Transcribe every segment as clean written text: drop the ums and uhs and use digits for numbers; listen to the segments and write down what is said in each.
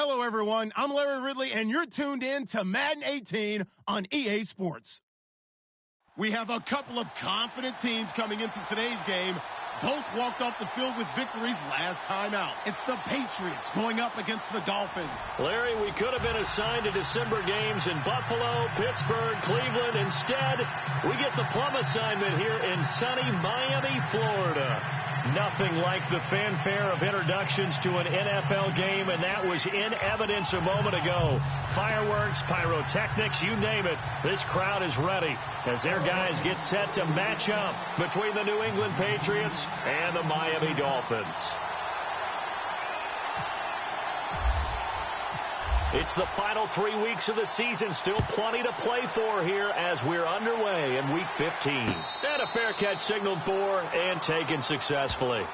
Hello, everyone. I'm Larry Ridley, and you're tuned in to Madden 18 on EA Sports. We have a couple of confident teams coming into today's game. Both walked off the field with victories last time out. It's the Patriots going up against the Dolphins. Larry, we could have been assigned to December games in Buffalo, Pittsburgh, Cleveland. Instead, we get the plum assignment here in sunny Miami, Florida. Nothing like the fanfare of introductions to an NFL game, and that was in evidence a moment ago. Fireworks, pyrotechnics, you name it. This crowd is ready as their guys get set to match up between the New England Patriots and the Miami Dolphins. It's the final 3 weeks of the season. Still plenty to play for here as we're underway in Week 15. And a fair catch signaled for and taken successfully.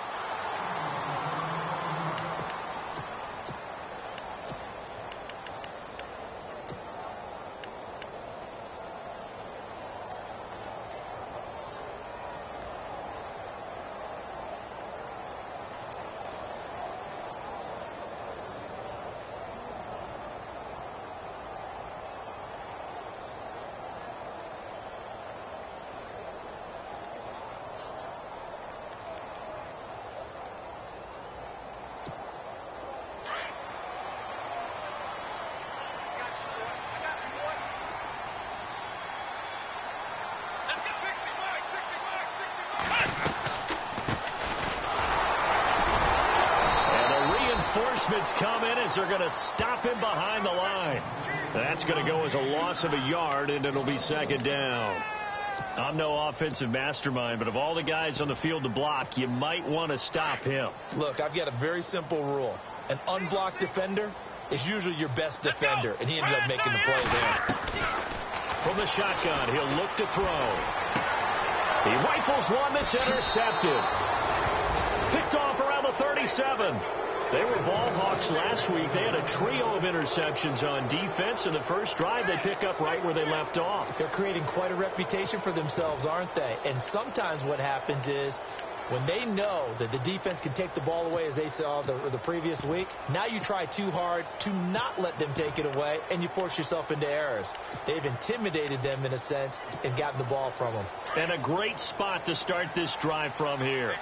Come in as they're going to stop him behind the line. That's going to go as a loss of a yard, and it'll be second down. I'm no offensive mastermind, but of all the guys on the field to block, you might want to stop him. Look, I've got a very simple rule. An unblocked defender is usually your best defender, and he ended up making the play there. From the shotgun, he'll look to throw. He rifles one that's intercepted. Picked off around the 37. They were ball hawks last week. They had a trio of interceptions on defense. In the first drive, they pick up right where they left off. They're creating quite a reputation for themselves, aren't they? And sometimes what happens is when they know that the defense can take the ball away, as they saw the previous week, now you try too hard to not let them take it away, and you force yourself into errors. They've intimidated them, in a sense, and gotten the ball from them. And a great spot to start this drive from here.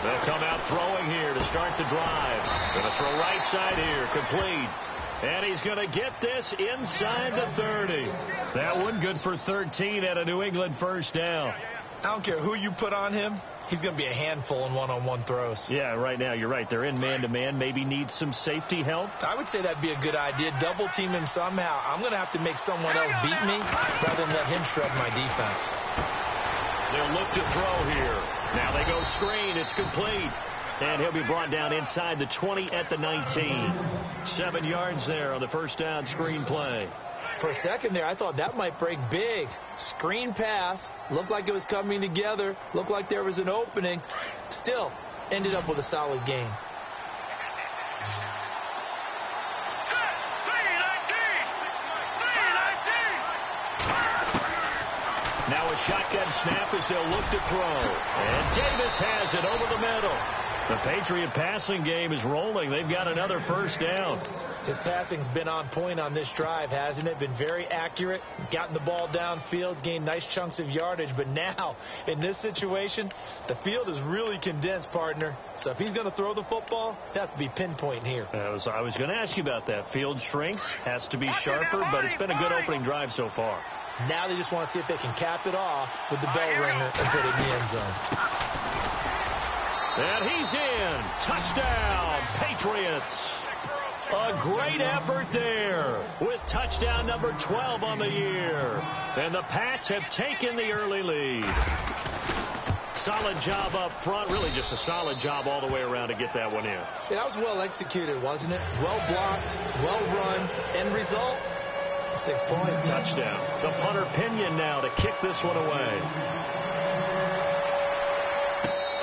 They'll come out throwing here to start the drive. Going to throw right side here, complete. And he's going to get this inside the 30. That one good for 13 at a New England first down. I don't care who you put on him. He's going to be a handful in one-on-one throws. Yeah, right now, you're right. They're in man-to-man. Maybe needs some safety help. I would say that'd be a good idea. Double team him somehow. I'm going to have to make someone else beat me rather than let him shred my defense. They'll look to throw here. Now they go screen. It's complete. And he'll be brought down inside the 20 at the 19. 7 yards there on the first down screen play. For a second there, I thought that might break big. Screen pass. Looked like it was coming together. Looked like there was an opening. Still, ended up with a solid gain. Now a shotgun snap as they'll look to throw. And Davis has it over the middle. The Patriot passing game is rolling. They've got another first down. His passing's been on point on this drive, hasn't it? Been very accurate. Gotten the ball downfield, gained nice chunks of yardage. But now, in this situation, the field is really condensed, partner. So if he's going to throw the football, that has to be pinpoint here. I was going to ask you about that. Field shrinks, has to be sharper, but it's been a good opening drive so far. Now they just want to see if they can cap it off with the bell ringer and put it in the end zone. And he's in. Touchdown, Patriots. A great effort there with touchdown number 12 on the year. And the Pats have taken the early lead. Solid job up front. Really just a solid job all the way around to get that one in. Yeah, that was well executed, wasn't it? Well blocked, well run. End result, 6 points. Touchdown. The punter Pinion now to kick this one away.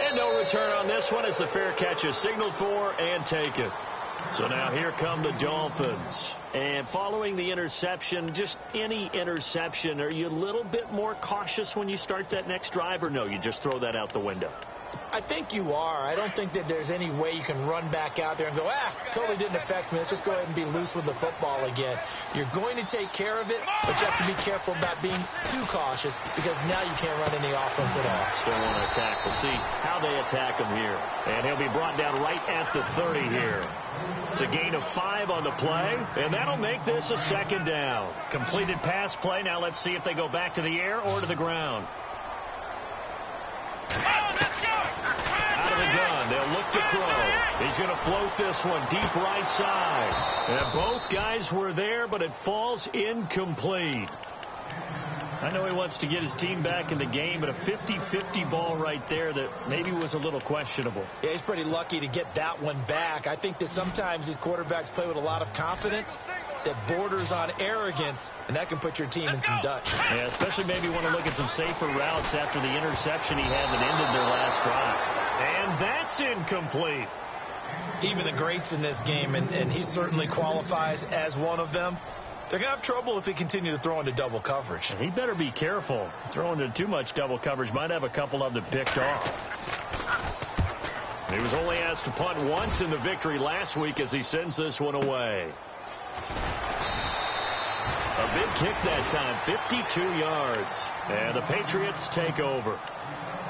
And no return on this one as the fair catch is signaled for and taken. So now here come the Dolphins. And following the interception, just any interception, are you a little bit more cautious when you start that next drive, or no, you just throw that out the window? I think you are. I don't think that there's any way you can run back out there and go, totally didn't affect me. Let's just go ahead and be loose with the football again. You're going to take care of it, but you have to be careful about being too cautious because now you can't run any offense at all. Still want to attack. We'll see how they attack him here. And he'll be brought down right at the 30 here. It's a gain of 5 on the play, and that'll make this a second down. Completed pass play. Now let's see if they go back to the air or to the ground. Out of the gun, they'll look to throw. He's going to float this one deep right side. And both guys were there, but it falls incomplete. I know he wants to get his team back in the game, but a 50-50 ball right there that maybe was a little questionable. Yeah, he's pretty lucky to get that one back. I think that sometimes these quarterbacks play with a lot of confidence that borders on arrogance, and that can put your team in some Dutch. Yeah, especially maybe want to look at some safer routes after the interception he had that ended their last drive. And that's incomplete. Even the greats in this game, and he certainly qualifies as one of them, they're going to have trouble if they continue to throw into double coverage. And he better be careful. Throwing into too much double coverage might have a couple of them picked off. He was only asked to punt once in the victory last week as he sends this one away. A big kick that time, 52 yards. And the Patriots take over.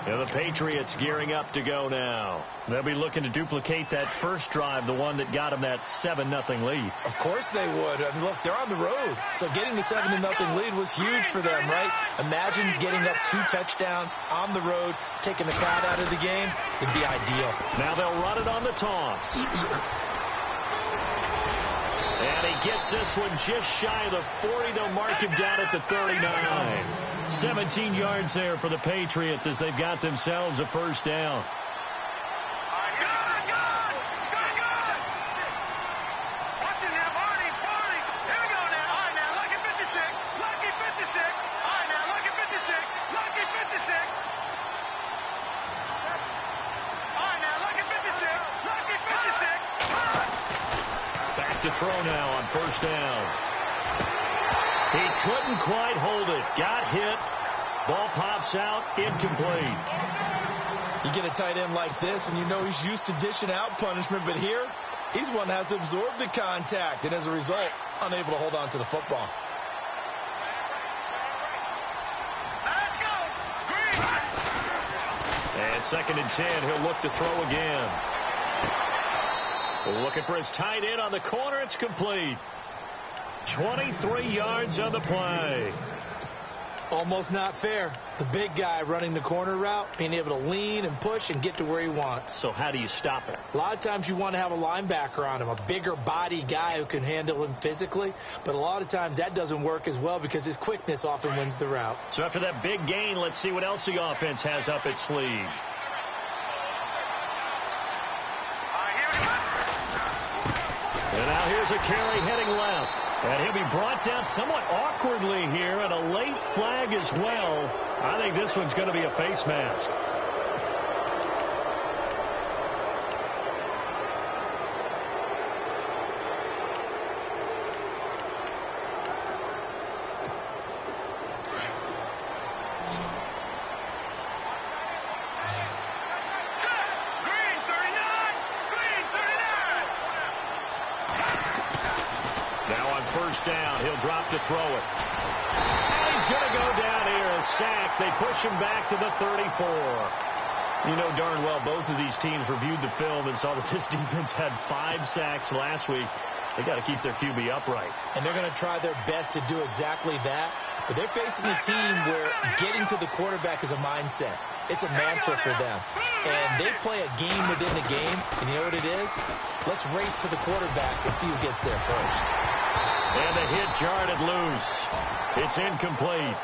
And the Patriots gearing up to go now. They'll be looking to duplicate that first drive, the one that got them that 7-0 lead. Of course they would. I mean, look, they're on the road. So getting the 7-0 lead was huge for them, right? Imagine getting up 2 touchdowns on the road, taking the crowd out of the game. It'd be ideal. Now they'll run it on the toss. And he gets this one just shy of the 40. They'll mark him down at the 39. 17 yards there for the Patriots as they've got themselves a first down. Back to throw now on first down. He couldn't quite hold it. Got hit. Ball pops out. Incomplete. You get a tight end like this, and you know he's used to dishing out punishment, but here, he's one that has to absorb the contact, and as a result, unable to hold on to the football. And 2nd and 10. He'll look to throw again. Looking for his tight end on the corner. It's complete. 23 yards on the play. Almost not fair. The big guy running the corner route, being able to lean and push and get to where he wants. So how do you stop it? A lot of times you want to have a linebacker on him, a bigger body guy who can handle him physically. But a lot of times that doesn't work as well because his quickness often wins the route. So after that big gain, let's see what else the offense has up its sleeve. And now here's a carry heading left. And he'll be brought down somewhat awkwardly here, and a late flag as well. I think this one's going to be a face mask. Down. He'll drop to throw it. And he's going to go down here. A sack. They push him back to the 34. You know darn well both of these teams reviewed the film and saw that this defense had 5 sacks last week. They got to keep their QB upright. And they're going to try their best to do exactly that. But they're facing a team where getting to the quarterback is a mindset. It's a mantra for them. And they play a game within the game. And you know what it is? Let's race to the quarterback and see who gets there first. And the hit jarred it loose. It's incomplete.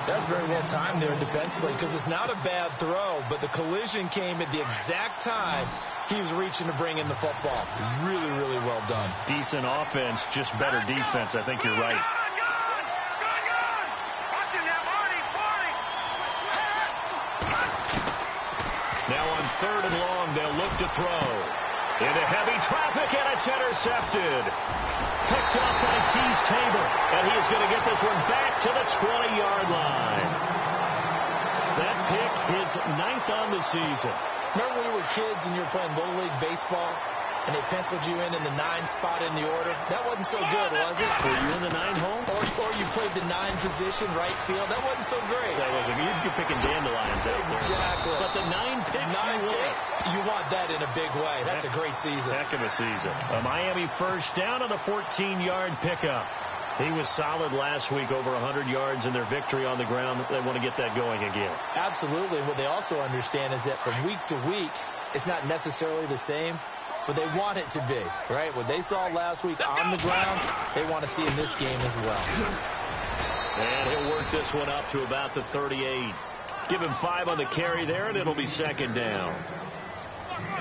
That's very well timed there defensively because it's not a bad throw, but the collision came at the exact time he was reaching to bring in the football. Really, really well done. Decent offense, just better defense. I think you're right. Now on 3rd and long, they'll look to throw. Into heavy traffic, and it's intercepted. Picked off by Tease Tabor, and he is going to get this one back to the 20-yard line. That pick is 9th on the season. Remember when we were kids and you were playing Little League baseball, and they penciled you in the 9 spot in the order? That wasn't so good, was it? Were you in the 9 hole? Or you played the 9 position, right field. That wasn't so great. That wasn't. You're picking dandelions out there. Exactly. But the 9 picks, you want that in a big way. That's a great season. Heck of a season. A Miami first down on the 14-yard pickup. He was solid last week, over 100 yards in their victory on the ground. They want to get that going again. Absolutely. What they also understand is that from week to week, it's not necessarily the same, but they want it to be, right? What they saw last week on the ground, they want to see in this game as well. And he'll work this one up to about the 38. Give him 5 on the carry there, and it'll be 2nd down.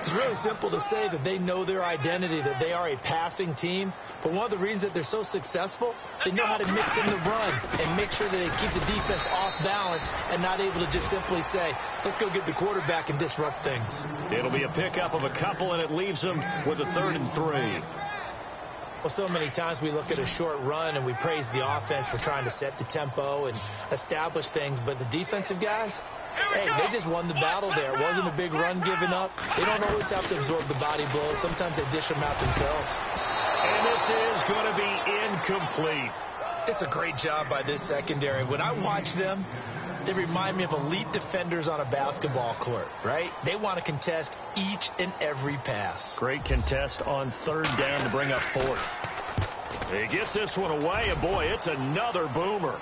It's really simple to say that they know their identity, that they are a passing team. But one of the reasons that they're so successful, they know how to mix in the run and make sure that they keep the defense off balance and not able to just simply say, let's go get the quarterback and disrupt things. It'll be a pickup of a couple, and it leaves them with a 3rd and 3. Well, so many times we look at a short run and we praise the offense for trying to set the tempo and establish things. But the defensive guys, hey, they just won the battle there. It wasn't a big run given up. They don't always have to absorb the body blows. Sometimes they dish them out themselves. And this is going to be incomplete. It's a great job by this secondary. When I watch them, they remind me of elite defenders on a basketball court, right? They want to contest each and every pass. Great contest on 3rd down to bring up 4th. He gets this one away, and boy, it's another boomer.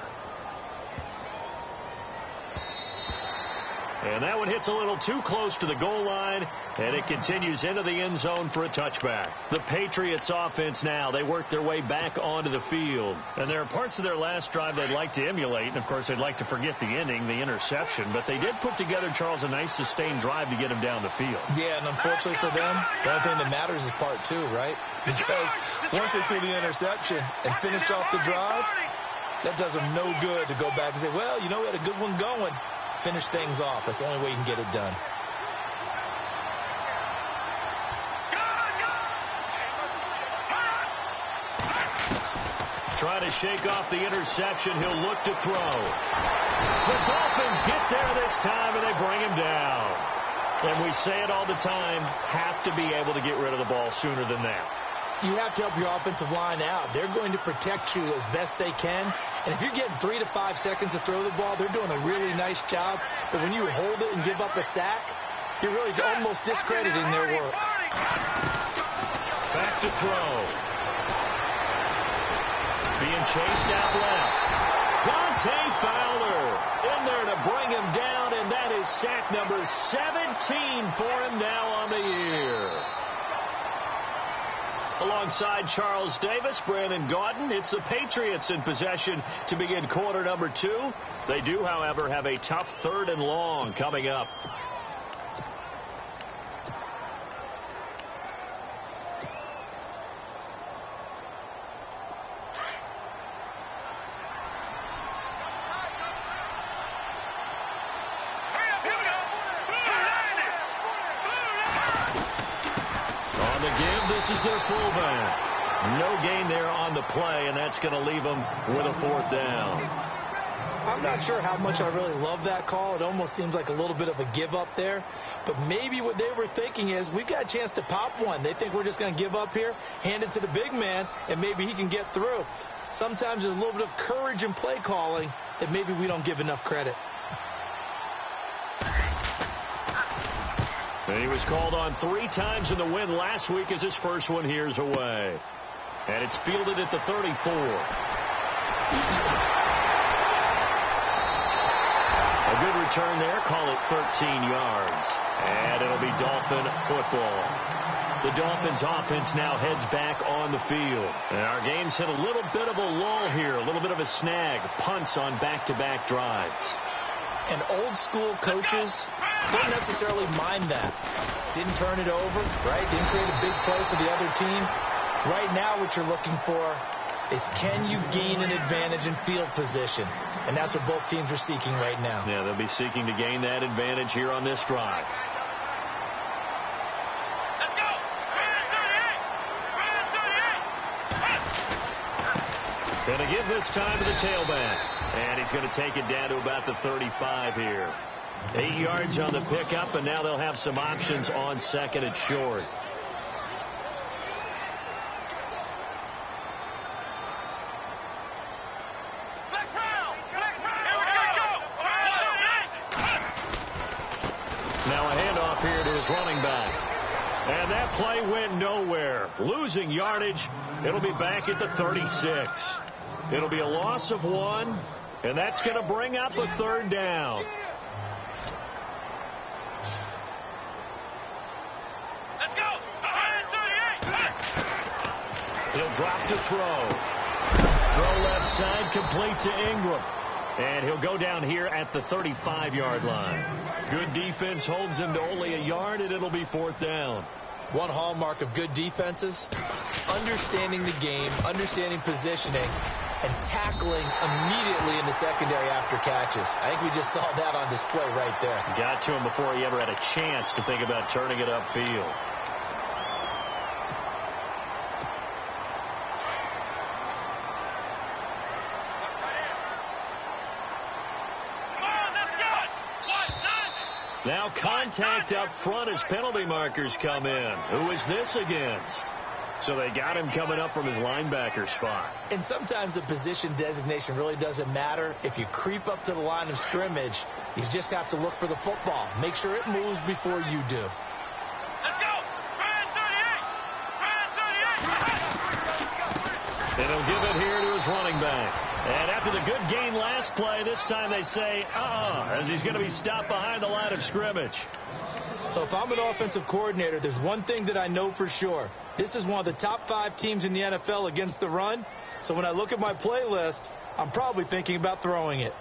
And that one hits a little too close to the goal line, and it continues into the end zone for a touchback. The Patriots offense now, they work their way back onto the field. And there are parts of their last drive they'd like to emulate, and of course they'd like to forget the inning, the interception. But they did put together, Charles, a nice sustained drive to get him down the field. Yeah, and unfortunately for them, the only thing that matters is part 2, right? Because once they threw the interception and finished off the drive, that does them no good to go back and say, well, you know, we had a good one going. Finish things off. That's the only way you can get it done. Try to shake off the interception. He'll look to throw. The Dolphins get there this time, and they bring him down. And we say it all the time, have to be able to get rid of the ball sooner than that. You have to help your offensive line out. They're going to protect you as best they can. And if you're getting 3 to 5 seconds to throw the ball, they're doing a really nice job. But when you hold it and give up a sack, you're really almost discrediting their work. Back to throw. Being chased out left. Dante Fowler in there to bring him down, and that is sack number 17 for him now on the year. Alongside Charles Davis, Brandon Gaudin, it's the Patriots in possession to begin quarter number 2. They do, however, have a tough 3rd and long coming up. This is their fullback. No gain there on the play, and that's going to leave them with a 4th down. I'm not sure how much I really love that call. It almost seems like a little bit of a give up there. But maybe what they were thinking is, we've got a chance to pop one. They think we're just going to give up here, hand it to the big man, and maybe he can get through. Sometimes there's a little bit of courage in play calling that maybe we don't give enough credit. And he was called on 3 times in the win last week as his first one here's away. And it's fielded at the 34. A good return there. Call it 13 yards. And it'll be Dolphin football. The Dolphins offense now heads back on the field. And our game's hit a little bit of a lull here. A little bit of a snag. Punts on back-to-back drives. And old school coaches don't necessarily mind that. Didn't turn it over, right? Didn't create a big play for the other team. Right now what you're looking for is, can you gain an advantage in field position? And that's what both teams are seeking right now. Yeah, they'll be seeking to gain that advantage here on this drive. Going to give this time to the tailback. And he's going to take it down to about the 35 here. 8 yards on the pickup, and now they'll have some options on second and short. Now a handoff here to his running back. And that play went nowhere. Losing yardage. It'll be back at the 36. It'll be a loss of 1, and that's going to bring up a third down. Let's go. 38. He'll drop to throw. Throw left side, complete to Ingram. And he'll go down here at the 35-yard line. Good defense holds him to only a yard, and it'll be 4th down. One hallmark of good defenses, understanding the game, understanding positioning, and tackling immediately in the secondary after catches. I think we just saw that on display right there. Got to him before he ever had a chance to think about turning it upfield. Now contact up front as penalty markers come in. Who is this against? So they got him coming up from his linebacker spot. And sometimes the position designation really doesn't matter. If you creep up to the line of scrimmage, you just have to look for the football. Make sure it moves before you do. Let's go. 38. And he'll give it here to his running back. And after the good gain last play, this time they say, as he's going to be stopped behind the line of scrimmage. So if I'm an offensive coordinator, there's one thing that I know for sure. This is one of the top 5 teams in the NFL against the run. So when I look at my play list, I'm probably thinking about throwing it.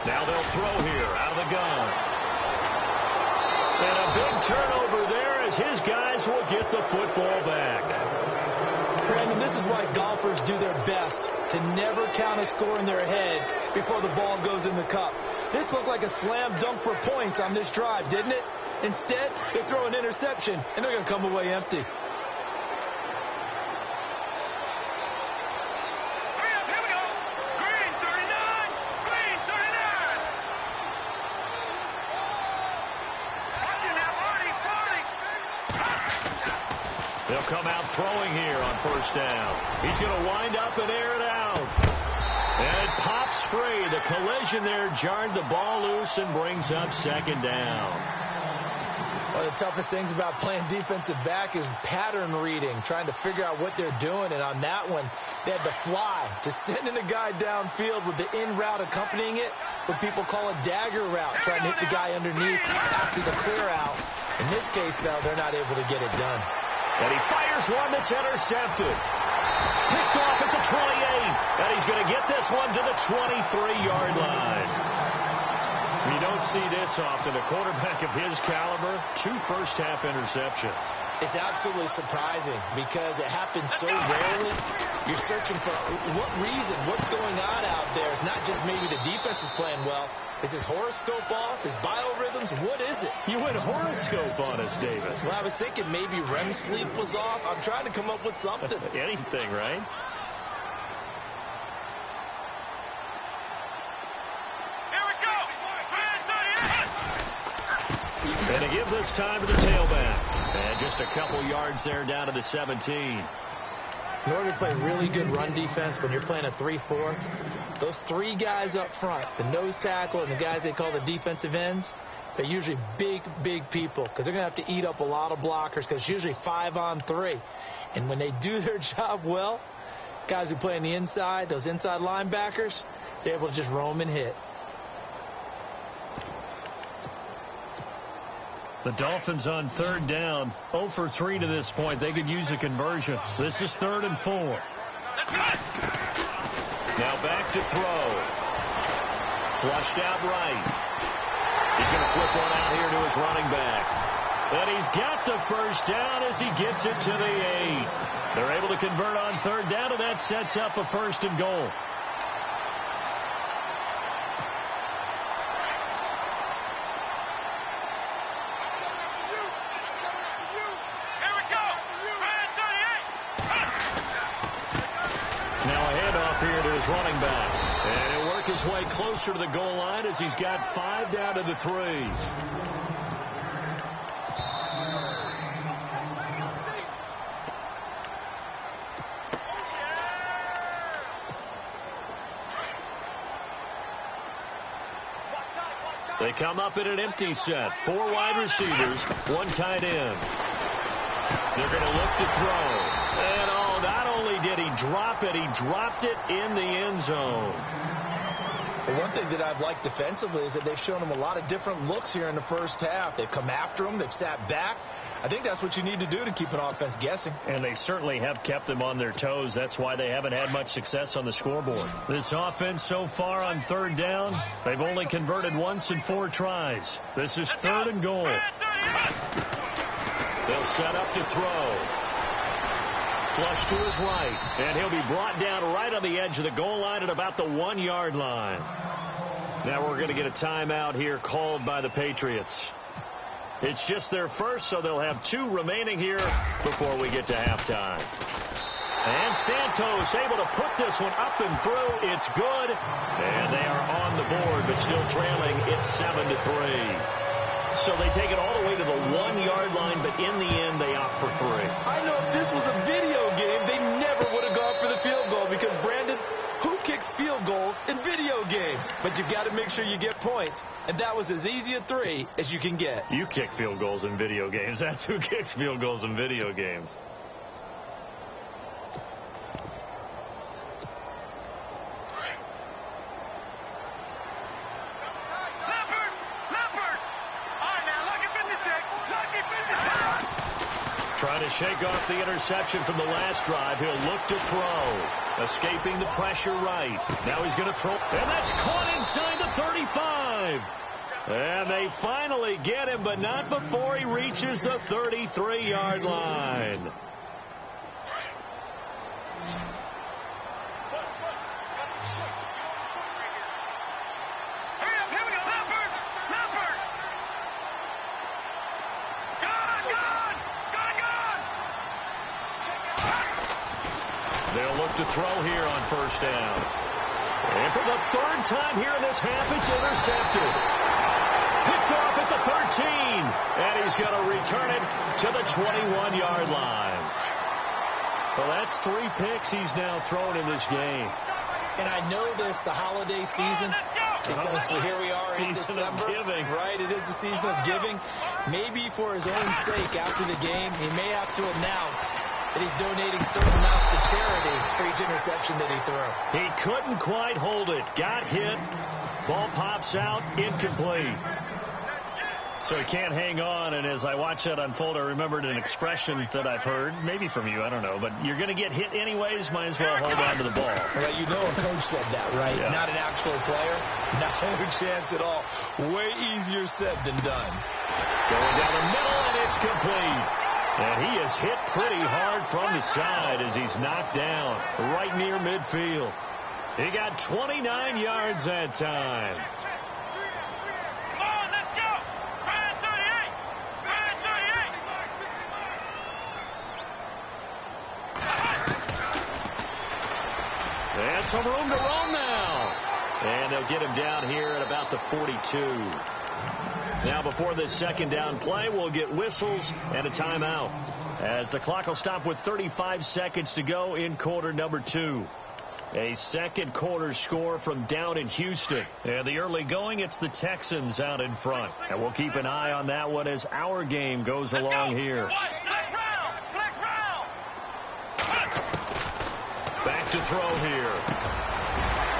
Now they'll throw here out of the gun. And a big turnover there as his guys will get the football back. Brandon, this is why golfers do their best to never count a score in their head before the ball goes in the cup. This looked like a slam dunk for points on this drive, didn't it? Instead, they throw an interception, and they're going to come away empty. They'll come out throwing here on 1st down. He's going to wind up and air it out. And it pops free. The collision there jarred the ball loose and brings up 2nd down. One of the toughest things about playing defensive back is pattern reading, trying to figure out what they're doing. And on that one, they had to fly, just sending a guy downfield with the in route accompanying it, what people call a dagger route, trying to hit the guy underneath after the clear out. In this case, though, they're not able to get it done. And he fires one that's intercepted. Picked off at the 28. And he's going to get this one to the 23-yard line. You don't see this often. A quarterback of his caliber, 2 first-half interceptions. It's absolutely surprising because it happens so rarely. You're searching for what reason, what's going on out there. It's not just maybe the defense is playing well. Is his horoscope off? His biorhythms? What is it? You went horoscope on us, David. Well, I was thinking maybe REM sleep was off. I'm trying to come up with something. Anything, right? Here we go. And to give this time to the tailback. And just a couple yards there down to the 17. In order to play really good run defense when you're playing a 3-4, those 3 guys up front, the nose tackle and the guys they call the defensive ends, they're usually big, big people because they're going to have to eat up a lot of blockers because it's usually 5-on-3. And when they do their job well, guys who play on the inside, those inside linebackers, they're able to just roam and hit. The Dolphins on 3rd down, 0 for 3 to this point. They could use a conversion. This is 3rd and 4. Now back to throw. Flushed out right. He's going to flip one out here to his running back. And he's got the first down as he gets it to the 8. They're able to convert on third down, and that sets up a 1st and goal. Now a handoff here to his running back. And he'll work his way closer to the goal line as he's got 5 down to the 3. They come up in an empty set. 4 wide receivers, 1 tight end. They're going to look to throw. And, oh, not only did he drop it, he dropped it in the end zone. Well, one thing that I've liked defensively is that they've shown him a lot of different looks here in the first half. They've come after him. They've sat back. I think that's what you need to do to keep an offense guessing. And they certainly have kept them on their toes. That's why they haven't had much success on the scoreboard. This offense so far on third down, they've only converted once in 4 tries. This is 3rd and goal. They'll set up to throw. Flush to his right. And he'll be brought down right on the edge of the goal line at about the 1-yard line. Now we're going to get a timeout here called by the Patriots. It's just their first, so they'll have 2 remaining here before we get to halftime. And Santos able to put this one up and through. It's good. And they are on the board, but still trailing. It's 7-3. So they take it all the way to the 1-yard line, but in the end, they opt for 3. I know if this was a video game, they never would have gone for the field goal because, Brandon, who kicks field goals in video games? But you've got to make sure you get points. And that was as easy a 3 as you can get. You kick field goals in video games. That's who kicks field goals in video games. Trying to shake off the interception from the last drive. He'll look to throw. Escaping the pressure right. Now he's going to throw. And that's caught inside the 35. And they finally get him, but not before he reaches the 33-yard line. They'll look to throw here on first down. And for the 3rd time here in this half, it's intercepted. Picked off at the 13. And he's going to return it to the 21-yard line. Well, that's 3 picks he's now thrown in this game. And I know this, the holiday season, because here we are in December. Giving. Right, it is the season of giving. Maybe for his own sake after the game, he may have to announce that he's donating certain amounts to charity for each interception that he threw. He couldn't quite hold it. Got hit. Ball pops out. Incomplete. So he can't hang on. And as I watch that unfold, I remembered an expression that I've heard, maybe from you, I don't know, but you're going to get hit anyways, might as well hold on to the ball. Well, you know a coach said that, right? Yeah. Not an actual player. No chance at all. Way easier said than done. Going down the middle, and it's complete. And he is hit pretty hard from the side as he's knocked down right near midfield. He got 29 yards that time. Come on, let's go. Ryan 38. Ryan 38. And some room to roam now. And they'll get him down here at about the 42. Now before this 2nd down play, we'll get whistles and a timeout, as the clock will stop with 35 seconds to go in quarter number 2. A 2nd quarter score from down in Houston. And the early going, it's the Texans out in front. And we'll keep an eye on that one as our game goes along here. Back to throw here.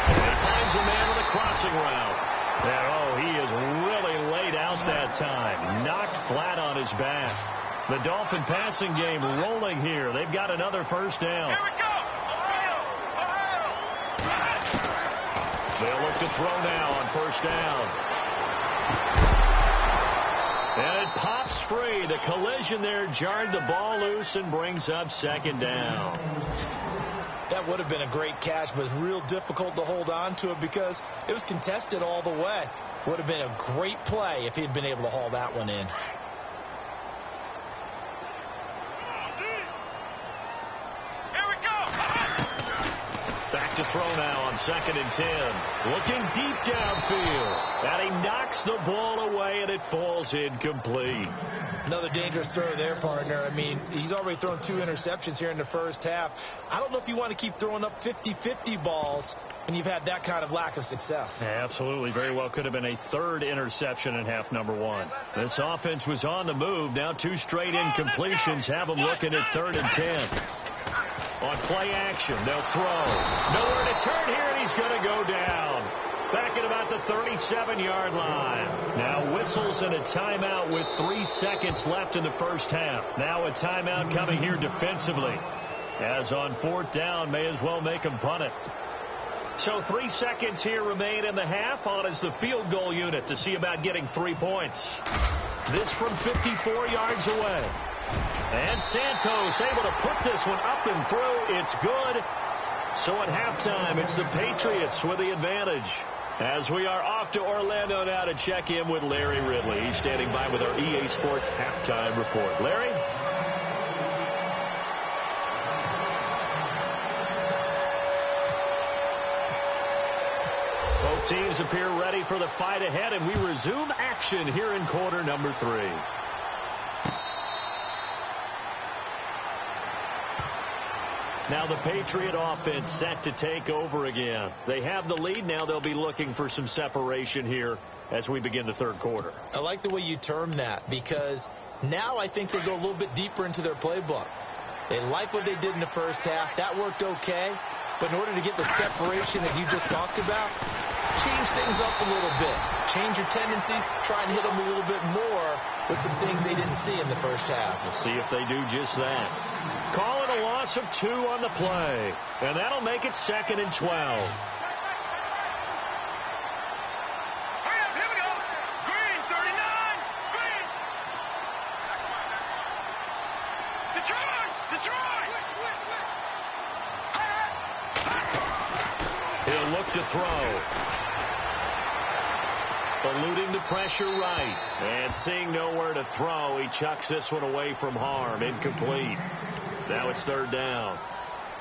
And he finds a man with a crossing route. And, oh, he is really laid out that time. Knocked flat on his back. The Dolphin passing game rolling here. They've got another first down. Here we go. They'll look to throw now on first down. And it pops free. The collision there jarred the ball loose and brings up second down. That would have been a great catch, but it's real difficult to hold on to it because it was contested all the way. Would have been a great play if he had been able to haul that one in. Back to throw now on 2nd and 10. Looking deep downfield. And he knocks the ball away, and it falls incomplete. Another dangerous throw there, partner. I mean, he's already thrown 2 interceptions here in the first half. I don't know if you want to keep throwing up 50-50 balls when you've had that kind of lack of success. Yeah, absolutely. Very well could have been a 3rd interception in half number 1. This offense was on the move. Now 2 straight incompletions have them looking at 3rd and 10. On play action, they'll throw. Nowhere to turn here, and he's going to go down. Back at about the 37-yard line. Now whistles and a timeout with 3 seconds left in the first half. Now a timeout coming here defensively. As on 4th down, may as well make him punt it. So 3 seconds here remain in the half. On is the field goal unit to see about getting 3 points. This from 54 yards away. And Santos able to put this one up and through. It's good. So at halftime, it's the Patriots with the advantage. As we are off to Orlando now to check in with Larry Ridley. He's standing by with our EA Sports halftime report. Larry? Both teams appear ready for the fight ahead, and we resume action here in quarter number 3. Now the Patriot offense set to take over again. They have the lead. Now they'll be looking for some separation here as we begin the 3rd quarter. I like the way you term that because now I think they go a little bit deeper into their playbook. They like what they did in the first half. That worked okay. But in order to get the separation that you just talked about, change things up a little bit. Change your tendencies. Try and hit them a little bit more with some things they didn't see in the first half. We'll see if they do just that. Call it a loss of 2 on the play. And that'll make it 2nd and 12. Here we go. Green, 39. Green. Detroit. He'll look to throw. Eluding the pressure right. And seeing nowhere to throw, he chucks this one away from harm. Incomplete. Now it's 3rd down.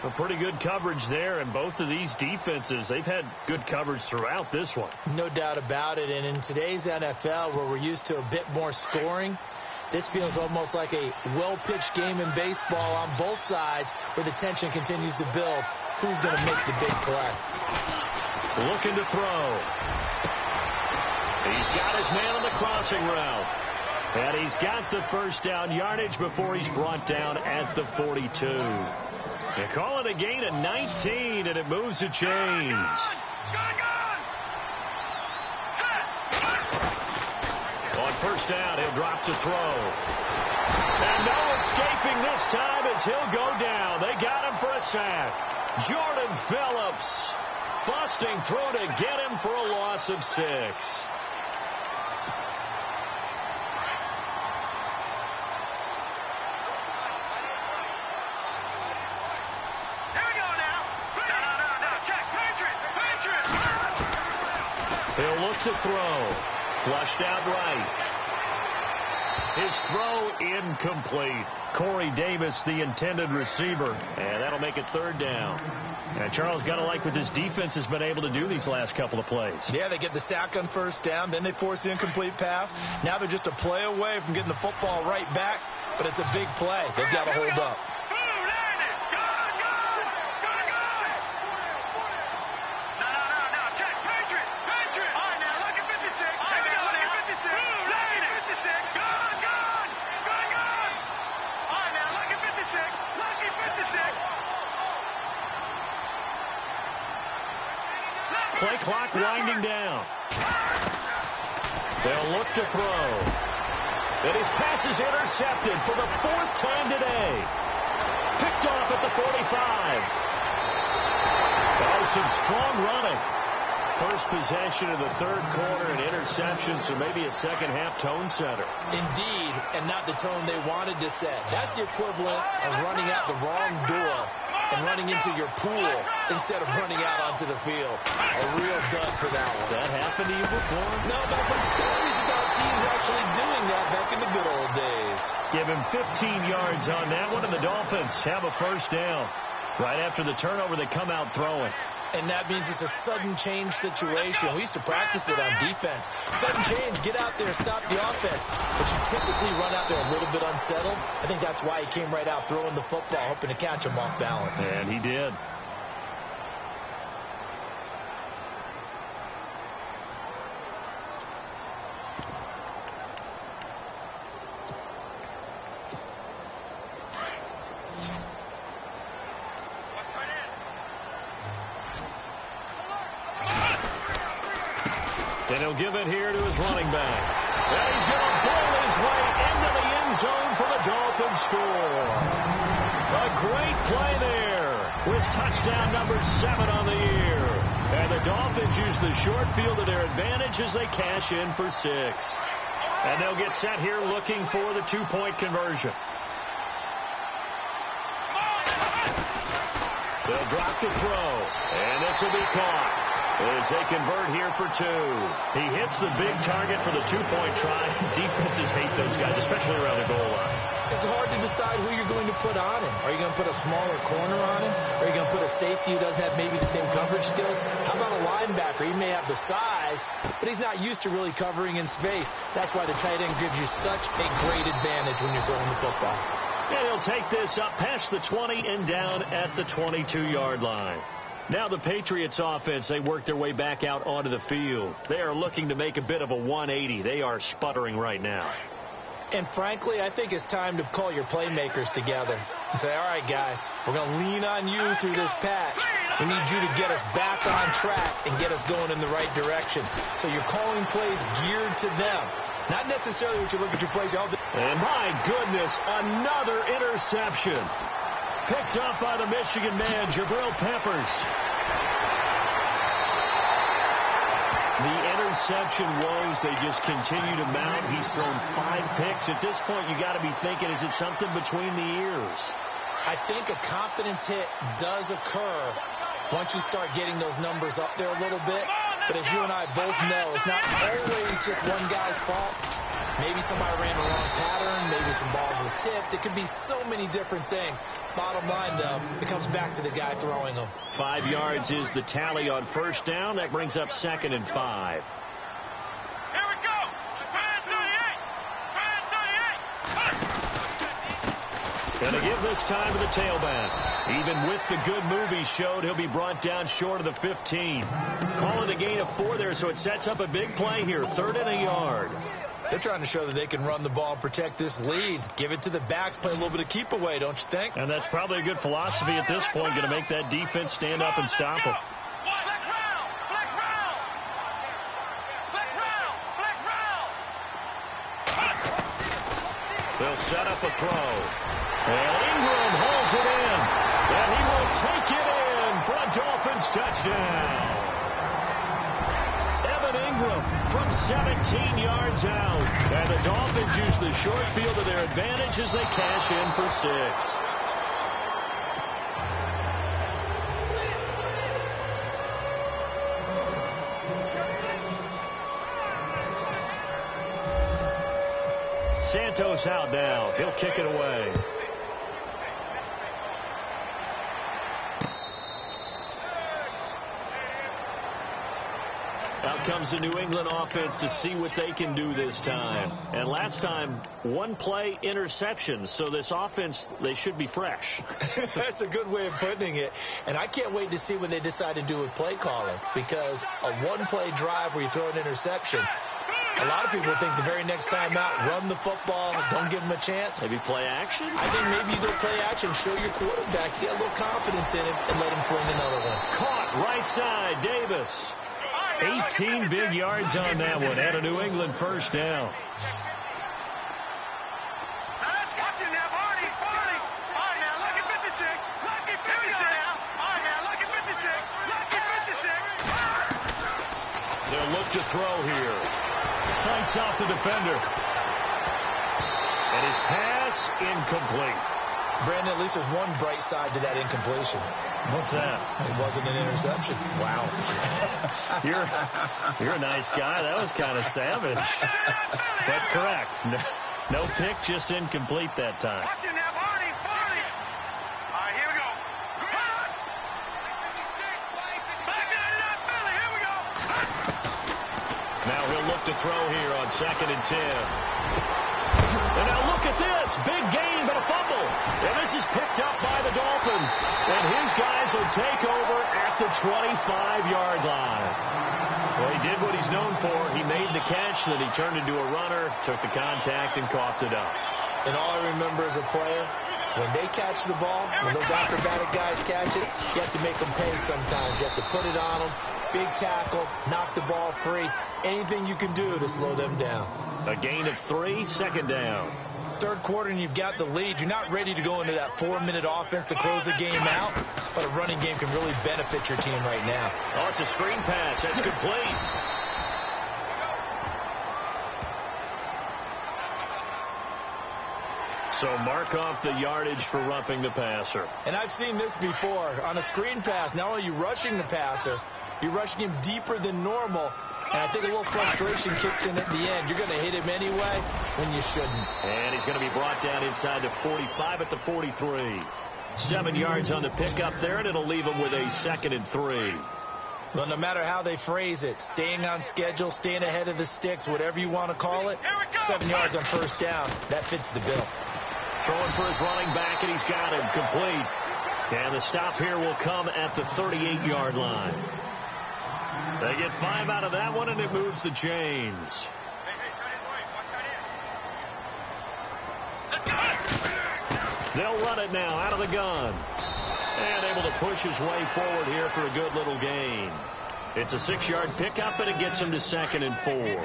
A pretty good coverage there, and both of these defenses, they've had good coverage throughout this one. No doubt about it, and in today's NFL, where we're used to a bit more scoring, this feels almost like a well-pitched game in baseball on both sides where the tension continues to build. Who's going to make the big play? Looking to throw. He's got his man on the crossing route. And he's got the first down yardage before he's brought down at the 42. They call it a gain of 19, and it moves the chains. On first down, he'll drop to throw. And no escaping this time as he'll go down. They got him for a sack. Jordan Phillips busting through to get him for a loss of 6. He'll look to throw. Flushed out right. His throw incomplete. Corey Davis, the intended receiver. And that'll make it 3rd down. And Charles, got to like what this defense has been able to do these last couple of plays. Yeah, they get the sack on first down. Then they force the incomplete pass. Now they're just a play away from getting the football right back. But it's a big play. They've got to hold up. Play clock winding down. They'll look to throw. And his pass is intercepted for the 4th time today. Picked off at the 45. Oh, some strong running. First possession of the third quarter, an interception, so maybe a second-half tone setter. Indeed, and not the tone they wanted to set. That's the equivalent of running out the wrong door and running into your pool instead of running out onto the field. A real dud for that one. Has that happened to you before? No, but I've heard stories about teams actually doing that back in the good old days. Give him 15 yards on that one, and the Dolphins have a first down. Right after the turnover, they come out throwing. And that means it's a sudden change situation. We used to practice it on defense. Sudden change, get out there, stop the offense. But you typically run out there a little bit unsettled. I think that's why he came right out throwing the football, hoping to catch him off balance. And he did. And he'll give it here to his running back. And he's going to pull his way into the end zone for the Dolphins score. A great play there with touchdown number 7 on the year. And the Dolphins use the short field to their advantage as they cash in for 6. And they'll get set here looking for the 2-point conversion. They'll drop the throw. And this will be caught as they convert here for 2. He hits the big target for the 2-point try. Defenses hate those guys, especially around the goal line. It's hard to decide who you're going to put on him. Are you going to put a smaller corner on him? Are you going to put a safety who doesn't have maybe the same coverage skills? How about a linebacker? He may have the size, but he's not used to really covering in space. That's why the tight end gives you such a great advantage when you're throwing the football. And he'll take this up past the 20 and down at the 22-yard line. Now the Patriots offense, they work their way back out onto the field. They are looking to make a bit of a 180. They are sputtering right now. And frankly, I think it's time to call your playmakers together and say, all right, guys, we're going to lean on you through this patch. We need you to get us back on track and get us going in the right direction. So you're calling plays geared to them. Not necessarily what you look at your plays. And my goodness, another interception. Picked up by the Michigan man, Jabril Peppers. The interception woes, they just continue to mount. He's thrown 5 picks. At this point, you got to be thinking, is it something between the ears? I think a confidence hit does occur once you start getting those numbers up there a little bit. But as you and I both know, it's not always just one guy's fault. Maybe somebody ran the wrong pattern. Maybe some balls were tipped. It could be so many different things. Bottom line, though, it comes back to the guy throwing them. 5 yards is the tally on first down. That brings up 2nd and 5. Here we go. Fans 38. Going to give this time to the tailback. Even with the good move he showed, he'll be brought down short of the 15. Calling a gain of 4 there, so it sets up a big play here. 3rd and a yard. They're trying to show that they can run the ball and protect this lead. Give it to the backs, play a little bit of keep away, don't you think? And that's probably a good philosophy at this point, going to make that defense stand up and stop them. They'll set up a throw. And Ingram holds it in. And he will take it in for a Dolphins touchdown. Ingram from 17 yards out. And the Dolphins use the short field to their advantage as they cash in for 6. Santos out now. He'll kick it away. Out comes the New England offense to see what they can do this time. And last time, 1 play interception. So this offense, they should be fresh. That's a good way of putting it. And I can't wait to see what they decide to do with play calling. Because a 1-play drive where you throw an interception, a lot of people think the very next time out, run the football, don't give them a chance. Maybe play action? I think maybe you go play action, show your quarterback, get a little confidence in him, and let him fling another one. Caught right side, Davis. 18 big yards on that one, and a New England first down. to throw here. Fights off the defender. And his pass incomplete. Brandon, at least there's one bright side to that incompletion. What's that? It wasn't an interception. Wow. You're a nice guy. That was kind of savage. But correct. No pick, just incomplete that time. Watch it now, Barney. All right, here we go. Back it up, Philly. Here we go. Now he'll look to throw here on 2nd and 10. And now look at this. Big gain, but a fumble. And this is picked up by the Dolphins. And his guys will take over at the 25-yard line. Well, he did what he's known for. He made the catch, then he turned into a runner, took the contact, and coughed it up. And all I remember as a player, when they catch the ball, when those acrobatic guys catch it, you have to make them pay sometimes. You have to put it on them, big tackle, knock the ball free. Anything you can do to slow them down. A gain of 3, 2nd down. Third quarter and you've got the lead. You're not ready to go into that 4-minute offense to close the game out, but a running game can really benefit your team right now. Oh, it's a screen pass. That's complete. So mark off the yardage for roughing the passer. And I've seen this before. On a screen pass, not only are you rushing the passer, you're rushing him deeper than normal. And I think a little frustration kicks in at the end. You're going to hit him anyway when you shouldn't. And he's going to be brought down inside the 45 at the 43. 7 yards on the pickup there, and it'll leave him with a 2nd and 3. Well, no matter how they phrase it, staying on schedule, staying ahead of the sticks, whatever you want to call it, 7 yards on 1st down, that fits the bill. Throwing for his running back, and he's got him complete. And the stop here will come at the 38-yard line. They get 5 out of that one, and it moves the chains. They'll run it now out of the gun. And able to push his way forward here for a good little gain. It's a 6-yard pickup, and it gets him to 2nd and 4.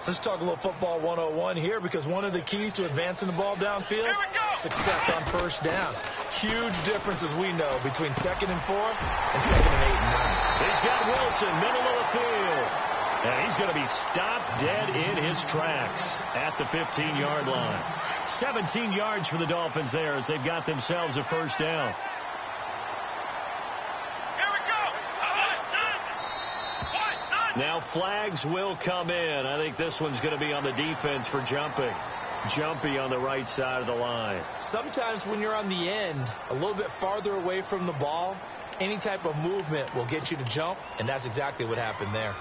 Let's talk a little football 101 here, because one of the keys to advancing the ball downfield, success on 1st down. Huge difference, as we know, between 2nd and 4 and 2nd and 8 and 9. He's got Wilson, middle of the field. And he's going to be stopped dead in his tracks at the 15-yard line. 17 yards for the Dolphins there as they've got themselves a 1st down. Now flags will come in. I think this one's going to be on the defense for jumping. Jumpy on the right side of the line. Sometimes when you're on the end, a little bit farther away from the ball, any type of movement will get you to jump, and that's exactly what happened there.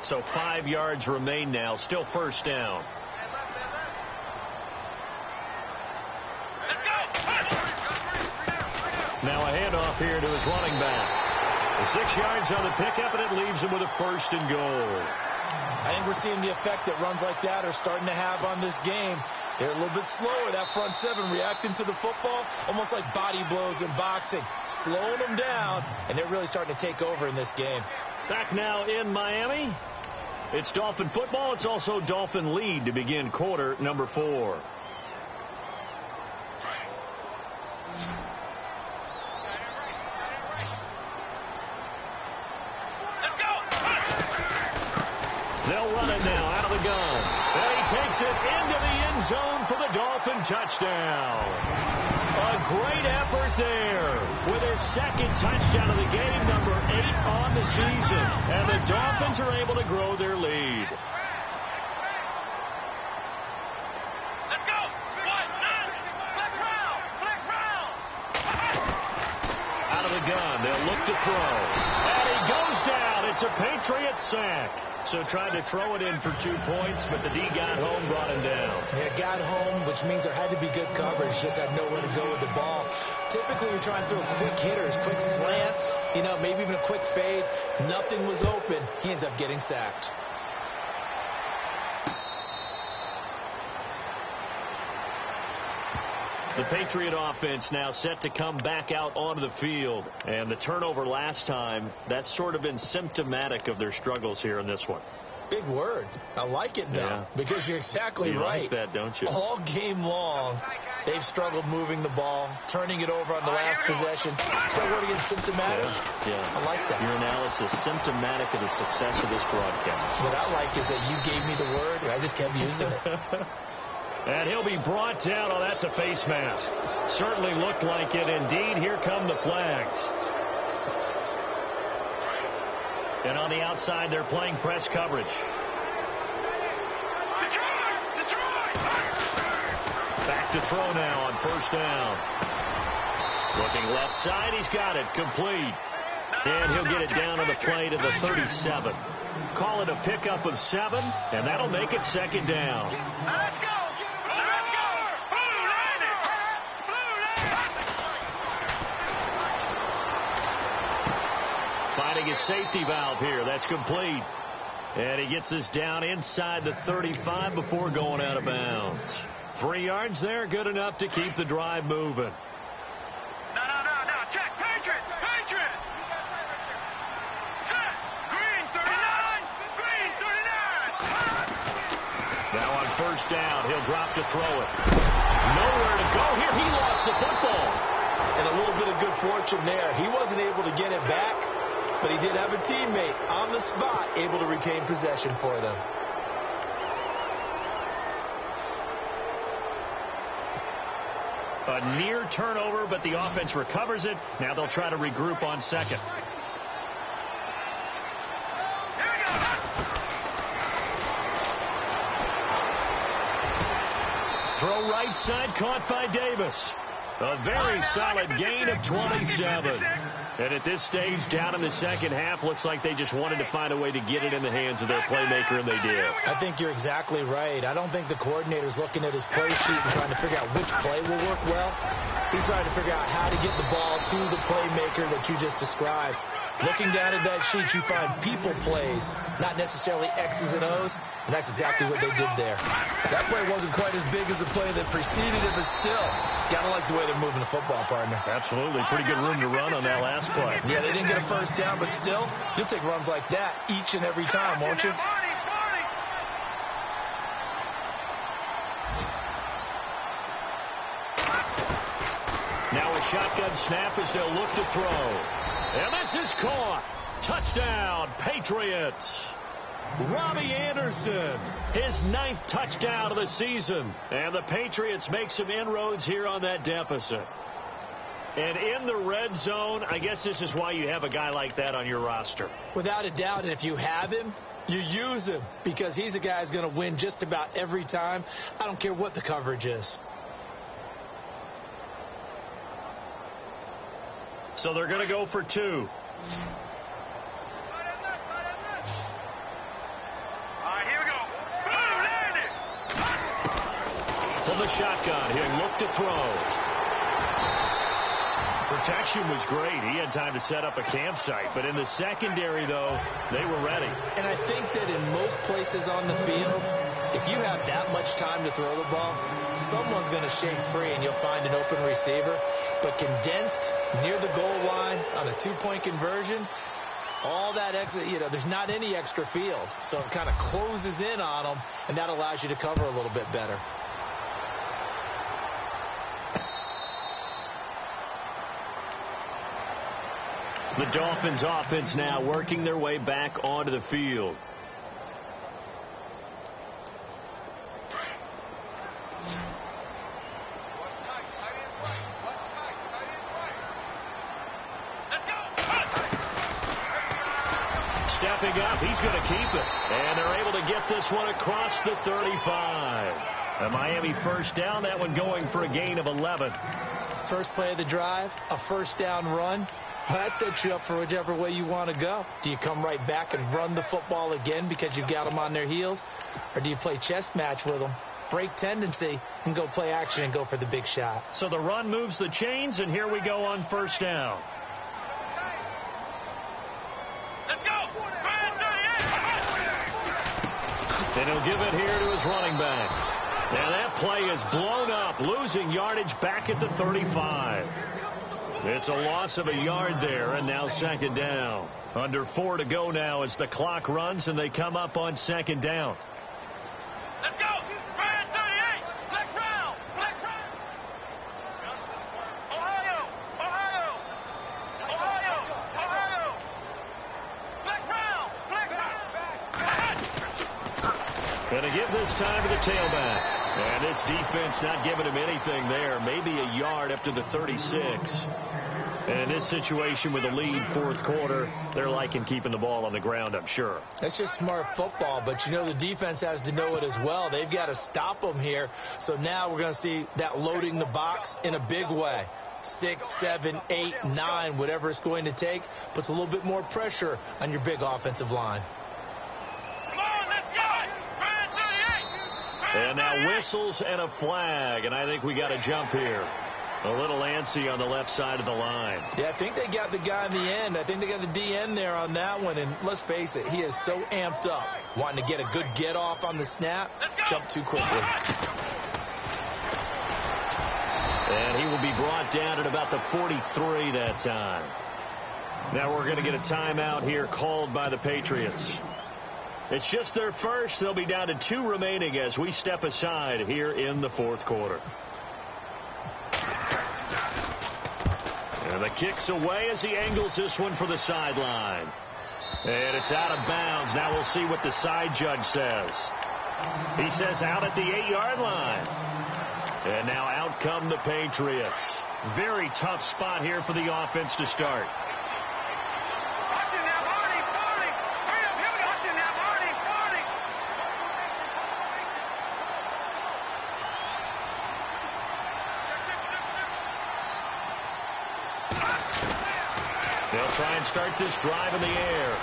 So 5 yards remain now. Still 1st down. Now a handoff here to his running back. 6 yards on the pickup, and it leaves him with a 1st and goal. I think we're seeing the effect that runs like that are starting to have on this game. They're a little bit slower, that front 7, reacting to the football, almost like body blows in boxing, slowing them down, and they're really starting to take over in this game. Back now in Miami. It's Dolphin football. It's also Dolphin lead to begin quarter number 4. They'll run it now out of the gun. And he takes it into the end zone for the Dolphin touchdown. A great effort there with his 2nd touchdown of the game, number 8 on the season. And the Dolphins are able to grow their lead. Let's go. Flex round. Out of the gun, they'll look to throw. And he goes down. It's a Patriot sack. So tried to throw it in for 2 points, but the D got home, brought him down. Yeah, got home, which means there had to be good coverage, just had nowhere to go with the ball. Typically, you're trying to throw quick hitters, quick slants, maybe even a quick fade. Nothing was open. He ends up getting sacked. The Patriot offense now set to come back out onto the field. And the turnover last time, that's sort of been symptomatic of their struggles here in this one. Big word. I like it, though, because you're exactly right. You like that, don't you? All game long, they've struggled moving the ball, turning it over on the last possession. Is that word again, symptomatic? Yeah. I like that. Your analysis, symptomatic of the success of this broadcast. What I like is that you gave me the word, and I just kept using it. And he'll be brought down. Oh, that's a face mask. Certainly looked like it. Indeed, here come the flags. And on the outside, they're playing press coverage. Back to throw now on first down. Looking left side, he's got it. Complete. And he'll get it down on the play to the 37. Call it a pickup of 7, and that'll make it second down. Let's go! Let's go! Blue landed! Blue landed! Finding his safety valve here. That's complete. And he gets us down inside the 35 before going out of bounds. 3 yards there, good enough to keep the drive moving. No. Check. Patriot! Patriot! Set! Green 39! Green 39! Now on first down, he'll drop to throw it. Nowhere to go here. He lost the football. And a little bit of good fortune there. He wasn't able to get it back, but he did have a teammate on the spot able to retain possession for them. A near turnover, but the offense recovers it. Now they'll try to regroup on second. Throw right side, caught by Davis. A very solid gain of 27. And at this stage, down in the second half, looks like they just wanted to find a way to get it in the hands of their playmaker, and they did. I think you're exactly right. I don't think the coordinator's looking at his play sheet and trying to figure out which play will work well. He's trying to figure out how to get the ball to the playmaker that you just described. Looking down at that sheet, you find people plays, not necessarily X's and O's, and that's exactly what they did there. That play wasn't quite as big as the play that preceded it, but still, gotta like the way they're moving the football, partner. Absolutely. Pretty good room to run on that last play. Yeah, they didn't get a first down, but still, you'll take runs like that each and every time, won't you? Now a shotgun snap as they'll look to throw. And this is caught. Touchdown, Patriots. Robbie Anderson, his 9th touchdown of the season. And the Patriots make some inroads here on that deficit. And in the red zone, I guess this is why you have a guy like that on your roster. Without a doubt, and if you have him, you use him because he's a guy who's going to win just about every time. I don't care what the coverage is. So they're going to go for 2. From the shotgun, he'll look to throw. Protection was great. He had time to set up a campsite. But in the secondary, though, they were ready. And I think that in most places on the field, if you have that much time to throw the ball, someone's going to shake free and you'll find an open receiver. But condensed near the goal line on a 2-point conversion, all that extra, there's not any extra field. So it kind of closes in on them, and that allows you to cover a little bit better. The Dolphins offense now working their way back onto the field. Stepping up, he's going to keep it. And they're able to get this one across the 35. A Miami first down, that one going for a gain of 11. First play of the drive, a first down run. Well, that sets you up for whichever way you want to go. Do you come right back and run the football again because you've got them on their heels? Or do you play chess match with them, break tendency, and go play action and go for the big shot? So the run moves the chains, and here we go on first down. Let's go! Then he'll give it here to his running back. And that play is blown up, losing yardage back at the 35. It's a loss of a yard there, and now second down. Under 4 to go now as the clock runs and they come up on second down. Let's go. Brand 38. Next round. Next round. Ohio. Ohio. Ohio. Ohio. Next round. Next round. Going to give this time to the tailback. And this defense not giving him anything there. Maybe a yard up to the 36. And in this situation with a lead fourth quarter, they're liking keeping the ball on the ground, I'm sure. That's just smart football, but you know the defense has to know it as well. They've got to stop them here. So now we're going to see that loading the box in a big way. 6, 7, 8, 9, whatever it's going to take, puts a little bit more pressure on your big offensive line. Come on, let's go. Brand 38. And now whistles and a flag, and I think we got a jump here. A little antsy on the left side of the line. Yeah, I think they got the guy in the end. I think they got the DN there on that one. And let's face it, he is so amped up, wanting to get a good get off on the snap, jump too quickly. And he will be brought down at about the 43 that time. Now we're going to get a timeout here called by the Patriots. It's just their first. They'll be down to 2 remaining as we step aside here in the fourth quarter. And the kick's away as he angles this one for the sideline. And it's out of bounds. Now we'll see what the side judge says. He says out at the 8-yard line. And now out come the Patriots. Very tough spot here for the offense to start. They'll try and start this drive in the air.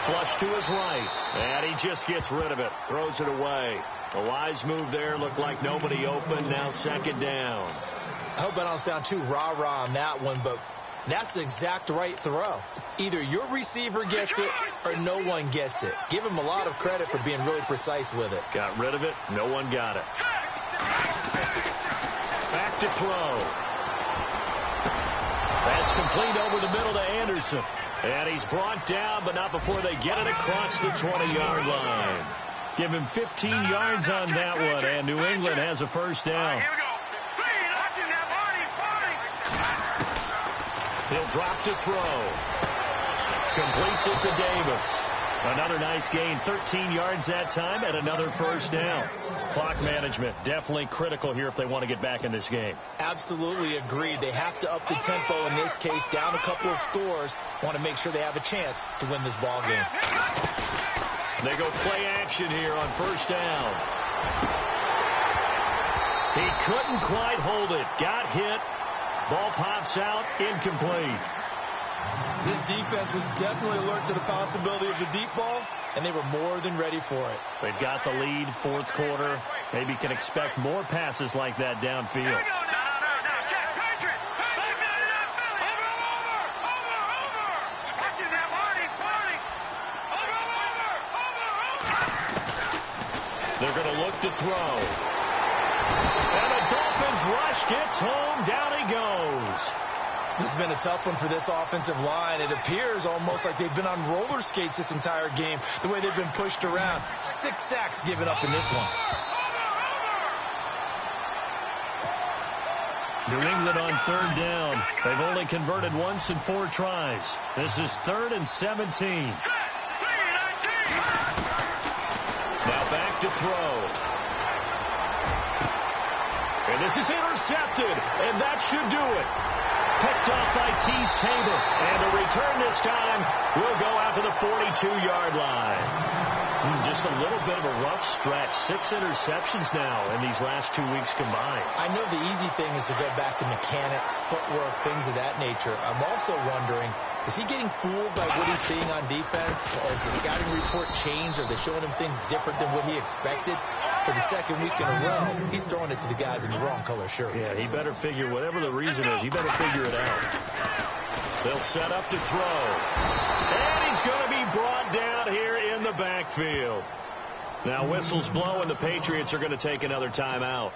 Flush to his right. And he just gets rid of it. Throws it away. A wise move there. Looked like nobody open. Now second down. I hope I don't sound too rah-rah on that one, but that's the exact right throw. Either your receiver gets it or no one gets it. Give him a lot of credit for being really precise with it. Got rid of it. No one got it. Back to throw. That's complete over the middle to Anderson. And he's brought down, but not before they get it across the 20-yard line. Give him 15 yards on that one, and New England has a first down. He'll drop to throw. Completes it to Davis. Another nice gain, 13 yards that time, and another first down. Clock management, definitely critical here if they want to get back in this game. Absolutely agreed. They have to up the tempo in this case, down a couple of scores. Want to make sure they have a chance to win this ball game. They go play action here on first down. He couldn't quite hold it. Got hit. Ball pops out, incomplete. This defense was definitely alert to the possibility of the deep ball, and they were more than ready for it. They've got the lead, fourth quarter. Maybe can expect more passes like that downfield. They're going to look to throw. And the Dolphins rush gets home. Down he goes. This has been a tough one for this offensive line. It appears almost like they've been on roller skates this entire game, the way they've been pushed around. 6 sacks given up in this one. New England on third down. They've only converted once in 4 tries. This is 3rd and 17. Now back to throw. And this is intercepted, and that should do it. Picked off by Tease Tabor. And the return this time will go out to the 42-yard line. Just a little bit of a rough stretch. 6 interceptions now in these last 2 weeks combined. I know the easy thing is to go back to mechanics, footwork, things of that nature. I'm also wondering, is he getting fooled by what he's seeing on defense? Has the scouting report changed? Are they showing him things different than what he expected? For the second week in a row, he's throwing it to the guys in the wrong color shirts. Yeah, he better figure, whatever the reason is, he better figure it out. They'll set up to throw. And he's going to be brought down here in the backfield. Now whistles blow, and the Patriots are going to take another timeout.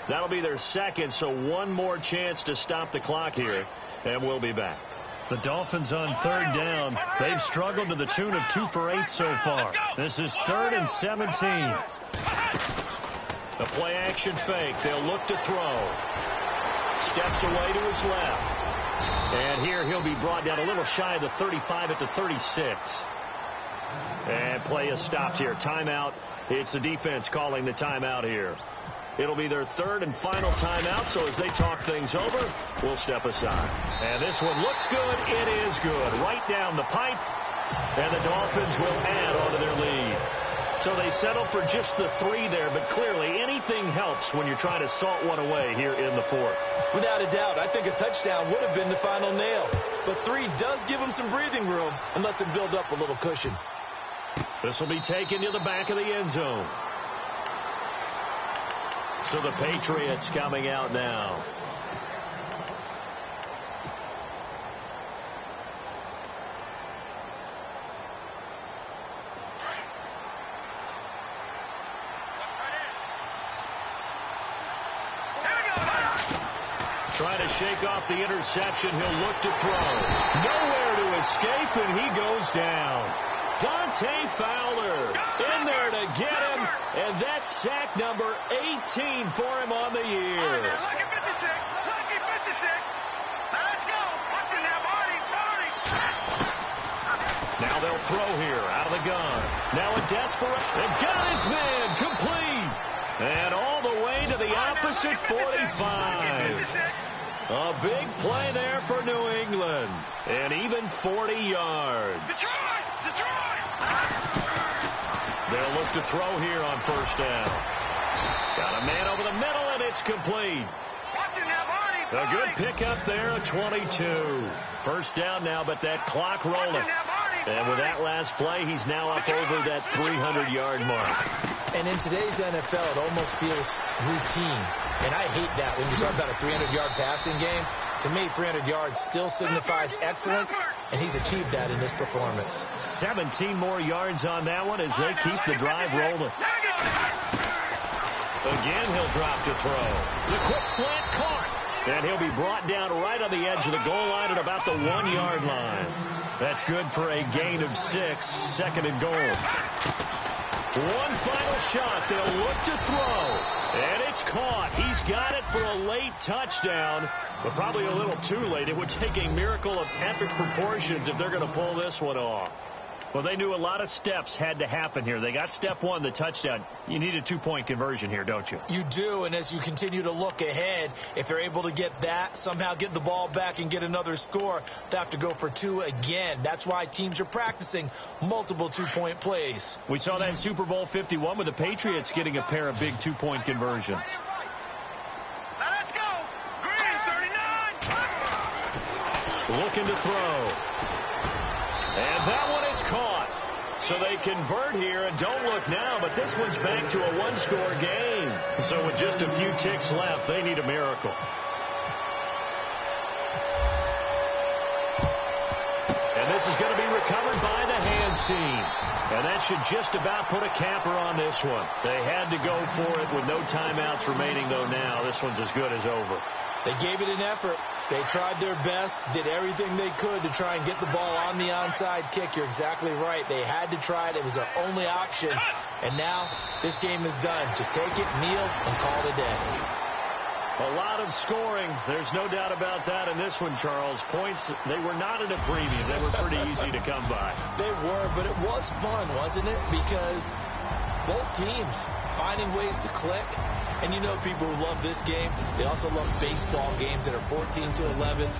That'll be their second, so one more chance to stop the clock here, and we'll be back. The Dolphins on third down. They've struggled to the tune of 2 for 8 so far. This is 3rd and 17. The play action fake. They'll look to throw. Steps away to his left. And here he'll be brought down a little shy of the 35 at the 36. And play is stopped here. Timeout. It's the defense calling the timeout here. It'll be their 3rd and final timeout, so as they talk things over, we'll step aside. And this one looks good. It is good. Right down the pipe, and the Dolphins will add on to their lead. So they settle for just the 3 there, but clearly anything helps when you're trying to salt one away here in the 4th. Without a doubt, I think a touchdown would have been the final nail. But 3 does give him some breathing room and lets him build up a little cushion. This will be taken to the back of the end zone. So the Patriots coming out now. Trying to shake off the interception. He'll look to throw. Nowhere to escape, and he goes down. Dante Fowler in there to get him, and that's sack number 18 for him on the year. Lucky 56. Lucky 56. Now let's go. What's in there, Marty? Now they'll throw here out of the gun. Now a desperate. They've got his man complete. And all the way to the opposite 45. A big play there for New England. And even 40 yards. Detroit! Detroit! They'll look to throw here on 1st down. Got a man over the middle, and it's complete. A good pickup there, a 22. 1st down now, but that clock rolling. And with that last play, he's now up over that 300-yard mark. And in today's NFL, it almost feels routine. And I hate that when you talk about a 300-yard passing game. To me, 300 yards still signifies excellence, and he's achieved that in this performance. 17 more yards on that one as they keep the drive rolling. Again, he'll drop to throw. The quick slant caught. And he'll be brought down right on the edge of the goal line at about the 1-yard line. That's good for a gain of 6, 2nd and goal. One final shot. They'll look to throw. And it's caught. He's got it for a late touchdown, but probably a little too late. It would take a miracle of epic proportions if they're going to pull this one off. Well, they knew a lot of steps had to happen here. They got step 1, the touchdown. You need a 2-point conversion here, don't you? You do, and as you continue to look ahead, if they're able to get that, somehow get the ball back and get another score, they have to go for 2 again. That's why teams are practicing multiple 2-point plays. We saw that in Super Bowl 51 with the Patriots getting a pair of big 2-point conversions. Now let's go. Green 39. Looking to throw. And that one is caught. So they convert here, and don't look now, but this one's back to a 1-score game. So with just a few ticks left, they need a miracle. And this is going to be recovered by the hands team. And that should just about put a capper on this one. They had to go for it with no timeouts remaining, though now this one's as good as over. They gave it an effort. They tried their best, did everything they could to try and get the ball on the onside kick. You're exactly right. They had to try it. It was their only option. And now this game is done. Just take it, kneel, and call it a day. A lot of scoring. There's no doubt about that in this one, Charles. Points, they were not at a premium. They were pretty easy to come by. They were, but it was fun, wasn't it? Because both teams finding ways to click. And you know people who love this game, they also love baseball games that are 14-11.